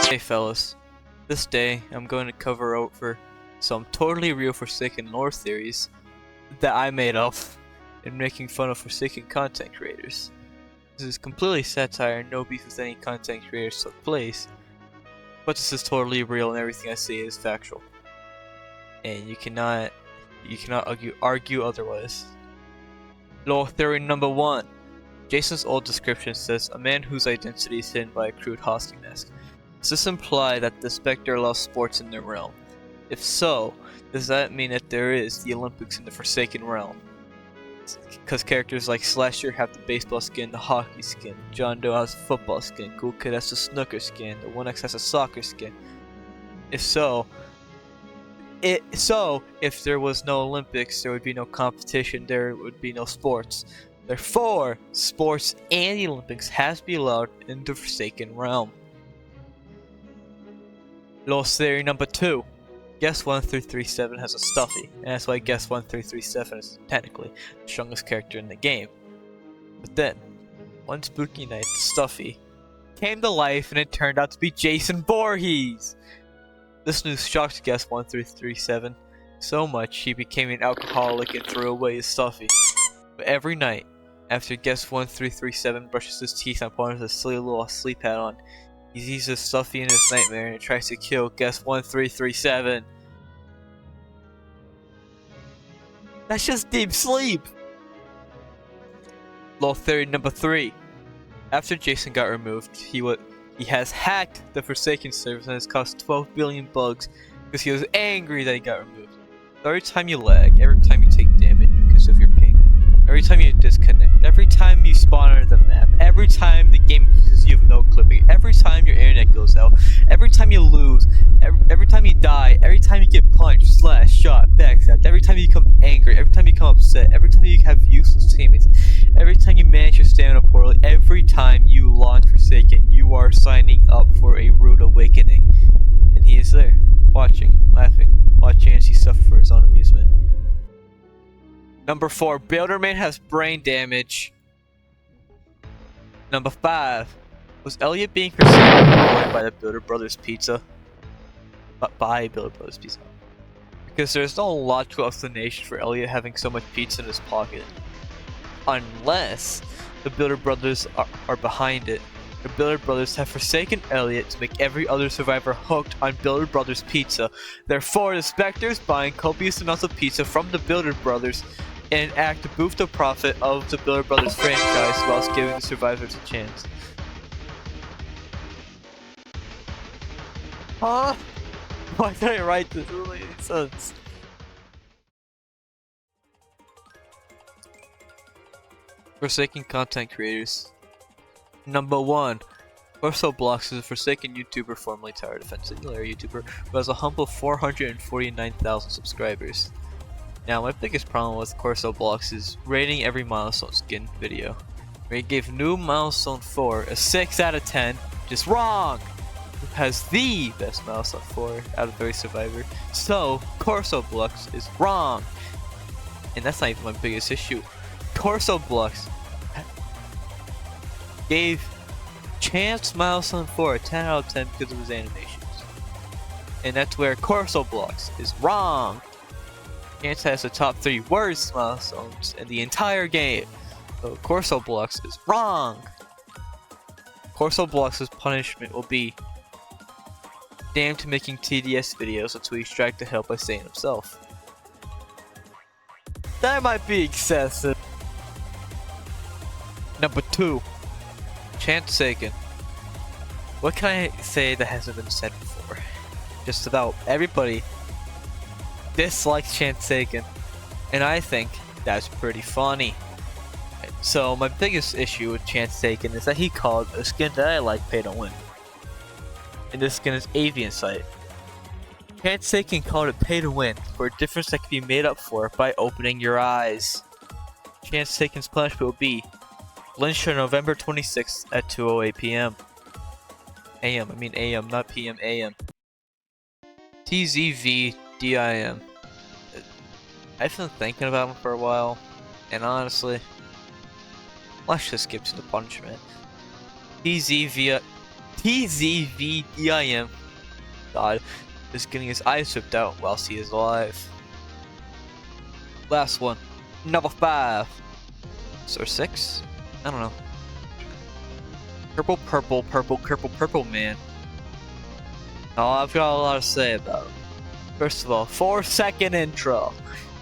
Hey fellas, this day I'm going to cover over some totally real Forsaken lore theories that I made up in making fun of Forsaken content creators. This is completely satire and no beef with any content creators took place, but this is totally real and everything I say is factual. And you cannot argue otherwise. Lore theory number 1. Jason's old description says a man whose identity is hidden by a crude hosting mask. Does this imply that the Spectre allows sports in their realm? If so, does that mean that there is the Olympics in the Forsaken realm? Because characters like Slasher have the baseball skin, the hockey skin, John Doe has the football skin, Cool Kid has the snooker skin, the 1X has a soccer skin. If there was no Olympics, there would be no competition, there would be no sports. Therefore, sports and the Olympics has to be allowed in the Forsaken realm. Lost theory number 2. Guest 1337 has a Stuffy, and that's why Guest 1337 is technically the strongest character in the game. But then, one spooky night, the Stuffy came to life and it turned out to be Jason Voorhees! This news shocked Guest 1337 so much he became an alcoholic and threw away his Stuffy. But every night, after Guest 1337 brushes his teeth and puts a silly little sleep hat on, he sees his Stuffy in his nightmare and it tries to kill Guest 1337. That's just deep sleep! Lore theory number 3. After Jason got removed, he has hacked the Forsaken servers and has caused 12 billion bugs because he was angry that he got removed. So every time you lag, every time you take damage because of your ping, every time you disconnect, every time you spawn under the map, every time the game accuses you of no clipping, every time your internet goes out, every time you lose, every time you die, every time you get punched, slashed, shot, backstabbed, every time you become angry, every time you become upset, every time you have useless teammates, every time you manage your stamina poorly, every time you launch Forsaken, you are signing up for a rude awakening. And he is there, watching, laughing, watching as he suffers for his own amusement. Number 4, Builderman has brain damage. Number 5, was Elliot being forsaken by the Builder Brothers Pizza? By Builder Brothers Pizza. Because there's no logical explanation for Elliot having so much pizza in his pocket. Unless the Builder Brothers are behind it. The Builder Brothers have forsaken Elliot to make every other survivor hooked on Builder Brothers Pizza. Therefore, the Spectres buying copious amounts of pizza from the Builder Brothers in an act to boost the profit of the Builder Brothers franchise whilst giving the survivors a chance. Huh? Why did I write this? It doesn't make any sense. Forsaken content creators. Number 1. Blocks is a Forsaken YouTuber formerly Tower Defense Simulator YouTuber who has a humble 449,000 subscribers. Now, my biggest problem with Blocks is rating every milestone skin video, where he gave new milestone 4 a 6 out of 10, which is wrong! Who has the best milestone 4 out of every survivor, so Blocks is wrong! And that's not even my biggest issue. Blocks gave Chance milestone 4 a 10 out of 10 because of his animations. And that's where Blocks is wrong! Chance has the top 3 worst milestones in the entire game, so Blocks is wrong! Blocks' punishment will be damned to making TDS videos until he's dragged to hell by Satan himself. That might be excessive. Number 2. Chance Sagan. What can I say that hasn't been said before? Just about everybody dislikes Chance Sagan, and I think that's pretty funny. So my biggest issue with Chance Sagan is that he called a skin that I like pay to win. And this skin is Avian Sight. Chance Sagan called it pay to win for a difference that can be made up for by opening your eyes. Chance Sagan's punishment will be lynched on November 26th at 2:08 p.m. AM, not PM, AM. TZVDIM. I've been thinking about him for a while, and honestly, let's just skip to the punishment. TZVDIM. God is getting his eyes ripped out whilst he is alive. Last one. Number 5. Or 6? I don't know. Purple man. Oh, I've got a lot to say about it. First of all, 4-second intro.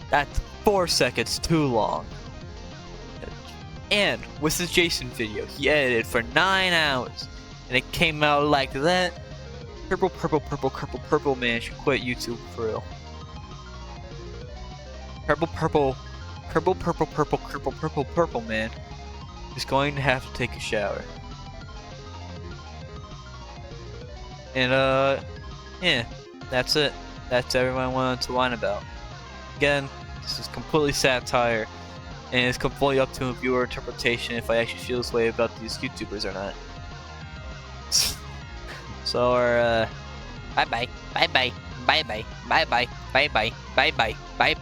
That's 4 seconds too long. And with the Jason video, he edited for 9 hours, and it came out like that. Purple man should quit YouTube for real. Purple man is going to have to take a shower. And yeah, that's it. That's everyone I wanted to whine about. Again, this is completely satire, and it's completely up to a viewer interpretation if I actually feel this way about these YouTubers or not. So, bye bye, bye bye, bye bye, bye bye, bye bye, bye bye, bye.